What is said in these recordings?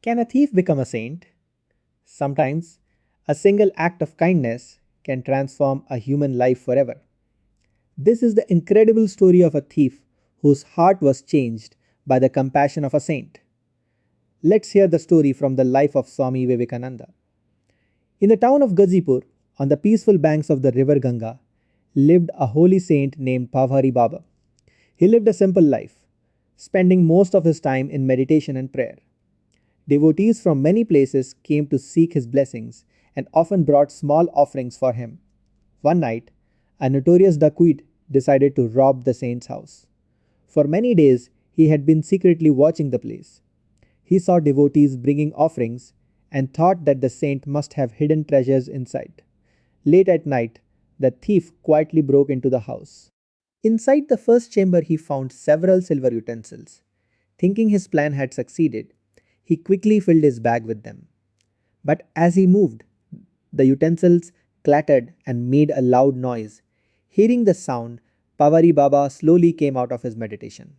Can a thief become a saint? Sometimes, a single act of kindness can transform a human life forever. This is the incredible story of a thief whose heart was changed by the compassion of a saint. Let's hear the story from the life of Swami Vivekananda. In the town of Gazipur, on the peaceful banks of the river Ganga, lived a holy saint named Pavhari Baba. He lived a simple life, spending most of his time in meditation and prayer. Devotees from many places came to seek his blessings and often brought small offerings for him. One night, a notorious dacoit decided to rob the saint's house. For many days, he had been secretly watching the place. He saw devotees bringing offerings and thought that the saint must have hidden treasures inside. Late at night, the thief quietly broke into the house. Inside the first chamber, he found several silver utensils. Thinking his plan had succeeded, he quickly filled his bag with them. But as he moved, the utensils clattered and made a loud noise. Hearing the sound, Pavhari Baba slowly came out of his meditation.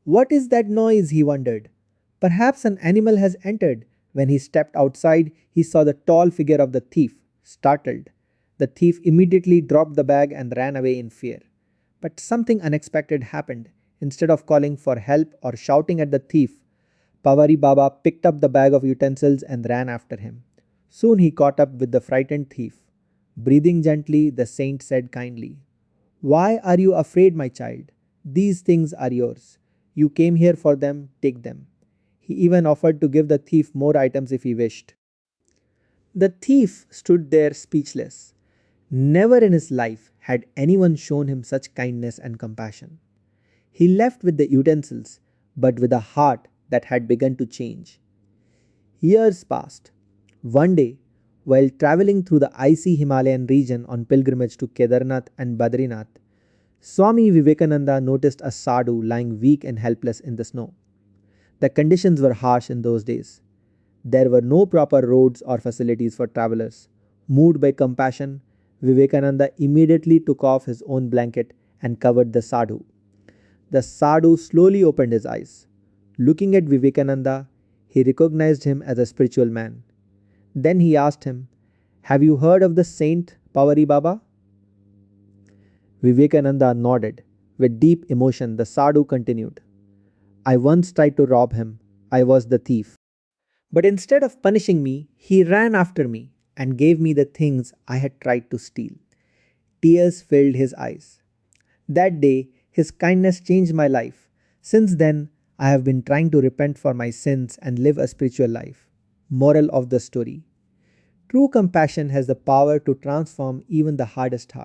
What is that noise? He wondered. Perhaps an animal has entered. When he stepped outside, he saw the tall figure of the thief. Startled, the thief immediately dropped the bag and ran away in fear. But something unexpected happened. Instead of calling for help or shouting at the thief, Pavhari Baba picked up the bag of utensils and ran after him. Soon he caught up with the frightened thief. Breathing gently, the saint said kindly, "Why are you afraid, my child? These things are yours. You came here for them, take them." He even offered to give the thief more items if he wished. The thief stood there speechless. Never in his life had anyone shown him such kindness and compassion. He left with the utensils, but with a heart that had begun to change. Years passed. One day, while traveling through the icy Himalayan region on pilgrimage to Kedarnath and Badrinath, Swami Vivekananda noticed a sadhu lying weak and helpless in the snow. The conditions were harsh in those days. There were no proper roads or facilities for travelers. Moved by compassion, Vivekananda immediately took off his own blanket and covered the sadhu. The sadhu slowly opened his eyes. Looking at Vivekananda, he recognized him as a spiritual man. Then he asked him, "Have you heard of the saint Pavhari Baba?" Vivekananda nodded. With deep emotion, the sadhu continued, "I once tried to rob him. I was the thief. But instead of punishing me, he ran after me and gave me the things I had tried to steal." Tears filled his eyes. That day, his kindness changed my life. Since then, I have been trying to repent for my sins and live a spiritual life. Moral of the story: true compassion has the power to transform even the hardest heart.